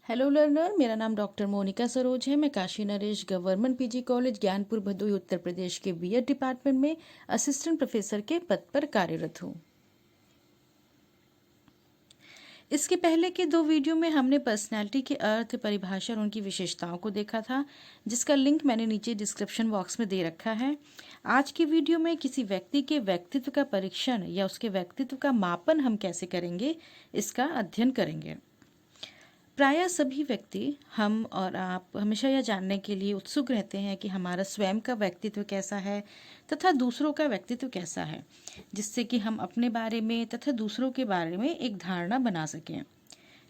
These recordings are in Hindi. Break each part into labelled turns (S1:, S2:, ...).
S1: हेलो लर्नर, मेरा नाम डॉक्टर मोनिका सरोज है। मैं Kashi Naresh government PG college Gyanpur Bhadohi Uttar Pradesh के बीएड डिपार्टमेंट में असिस्टेंट प्रोफेसर के पद पर कार्यरत हूँ। इसके पहले के 2 वीडियो में हमने पर्सनैलिटी के अर्थ, परिभाषा और उनकी विशेषताओं को देखा था, जिसका लिंक मैंने नीचे डिस्क्रिप्शन बॉक्स में दे रखा है। आज की वीडियो में किसी व्यक्ति के व्यक्तित्व का परीक्षण या उसके व्यक्तित्व का मापन हम कैसे करेंगे, इसका अध्ययन करेंगे। प्रायः सभी व्यक्ति, हम और आप, हमेशा यह जानने के लिए उत्सुक रहते हैं कि हमारा स्वयं का व्यक्तित्व कैसा है तथा दूसरों का व्यक्तित्व कैसा है, जिससे कि हम अपने बारे में तथा दूसरों के बारे में एक धारणा बना सकें।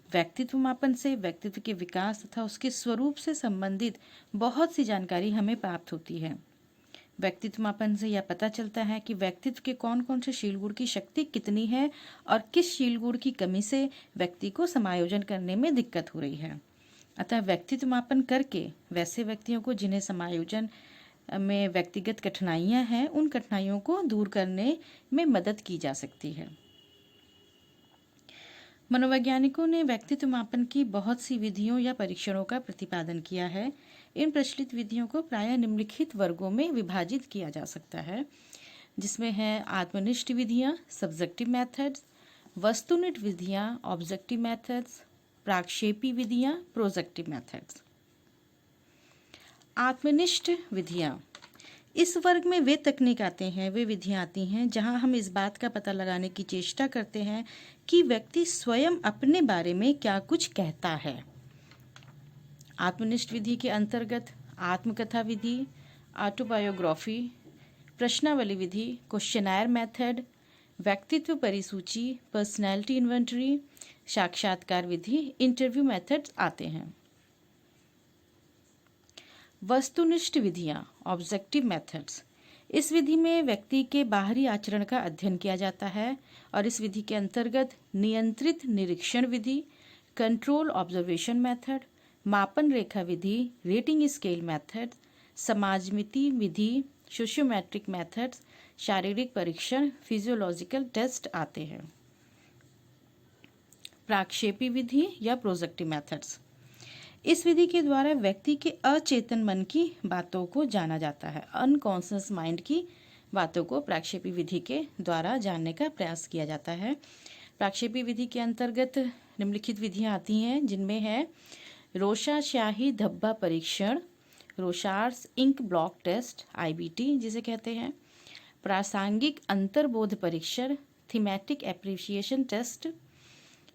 S1: व्यक्तित्व मापन से व्यक्तित्व के विकास तथा उसके स्वरूप से संबंधित बहुत सी जानकारी हमें प्राप्त होती है। व्यक्तित्व मापन से यह पता चलता है कि व्यक्तित्व के कौन कौन से शील गुण की शक्ति कितनी है और किस शील गुण की कमी से व्यक्ति को समायोजन करने में दिक्कत हो रही है। अतः व्यक्तित्व मापन करके वैसे व्यक्तियों को जिन्हें समायोजन में व्यक्तिगत कठिनाइयां हैं, उन कठिनाइयों को दूर करने में मदद की जा सकती है। मनोवैज्ञानिकों ने व्यक्तित्व मापन की बहुत सी विधियों या परीक्षणों का प्रतिपादन किया है। इन प्रचलित विधियों को प्रायः निम्नलिखित वर्गों में विभाजित किया जा सकता है, जिसमें है आत्मनिष्ठ विधियाँ, सब्जेक्टिव मेथड्स, वस्तुनिष्ठ विधियाँ, ऑब्जेक्टिव मेथड्स, प्राक्षेपी विधियाँ, प्रोजेक्टिव मेथड्स। आत्मनिष्ठ विधियाँ, इस वर्ग में वे तकनीक आते हैं, वे विधियाँ आती हैं जहाँ हम इस बात का पता लगाने की चेष्टा करते हैं कि व्यक्ति स्वयं अपने बारे में क्या कुछ कहता है। आत्मनिष्ठ विधि के अंतर्गत आत्मकथा विधि, ऑटोबायोग्राफी, प्रश्नावली विधि, क्वेश्चनायर मेथड, व्यक्तित्व परिसूची, पर्सनैलिटी इन्वेंटरी, साक्षात्कार विधि, इंटरव्यू मेथड्स आते हैं। वस्तुनिष्ठ विधियाँ, ऑब्जेक्टिव मेथड्स, इस विधि में व्यक्ति के बाहरी आचरण का अध्ययन किया जाता है और इस विधि के अंतर्गत नियंत्रित निरीक्षण विधि, कंट्रोल ऑब्जर्वेशन मेथड, मापन रेखा विधि, रेटिंग स्केल मेथड, समाजमिति विधि, सोशियोमेट्रिक मेथड्स, शारीरिक परीक्षण, फिजियोलॉजिकल टेस्ट आते हैं। प्राक्षेपी विधि या प्रोजेक्टिव मेथड्स, इस विधि के द्वारा व्यक्ति के अचेतन मन की बातों को जाना जाता है। अनकॉन्शियस माइंड की बातों को प्राक्षेपी विधि के द्वारा जानने का प्रयास किया जाता है। प्राक्षेपी विधि के अंतर्गत निम्नलिखित विधियाँ आती हैं, जिनमें है रोशा स्याही धब्बा परीक्षण, रोशार्स इंक ब्लॉक टेस्ट, IBT जिसे कहते हैं, प्रासंगिक अंतर्बोध परीक्षण, थीमेटिक एप्रिसिएशन टेस्ट,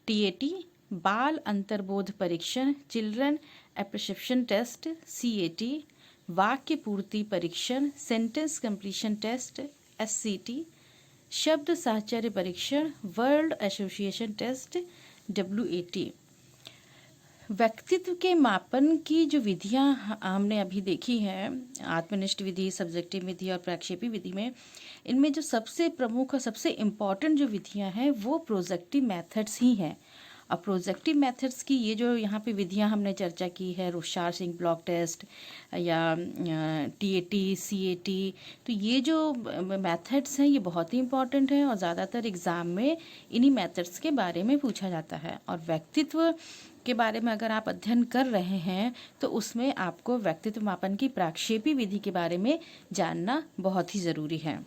S1: TAT, बाल अंतर्बोध परीक्षण, चिल्ड्रन एप्रिसिएशन टेस्ट, CAT, वाक्य पूर्ति परीक्षण, सेंटेंस कंप्लीशन टेस्ट, SCT, शब्द साहचर्य परीक्षण, वर्ड एसोसिएशन टेस्ट, WAT। व्यक्तित्व के मापन की जो विधियां हमने अभी देखी हैं, आत्मनिष्ठ विधि, सब्जेक्टिव विधि और प्राक्षेपी विधि में, इनमें जो सबसे प्रमुख और सबसे इम्पॉर्टेंट जो विधियां हैं वो प्रोजेक्टिव मेथड्स ही हैं। और प्रोजेक्टिव मेथड्स की ये जो यहाँ पे विधियां हमने चर्चा की है, रोशार्स इंक ब्लॉक टेस्ट या TAT, CAT, तो ये जो मेथड्स हैं ये बहुत ही इम्पॉर्टेंट हैं और ज़्यादातर एग्ज़ाम में इन्हीं मेथड्स के बारे में पूछा जाता है। और व्यक्तित्व के बारे में अगर आप अध्ययन कर रहे हैं तो उसमें आपको व्यक्तित्व मापन की प्राक्षेपी विधि के बारे में जानना बहुत ही ज़रूरी है।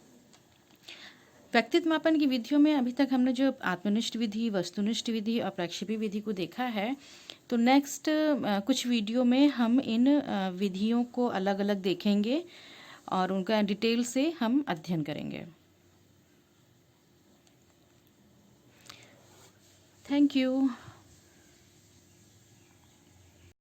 S1: व्यक्तित्व मापन की विधियों में अभी तक हमने जो आत्मनिष्ठ विधि, वस्तुनिष्ठ विधि और प्राक्षेपी विधि को देखा है, तो नेक्स्ट कुछ वीडियो में हम इन विधियों को अलग अलग देखेंगे और उनका डिटेल से हम अध्ययन करेंगे। Thank you.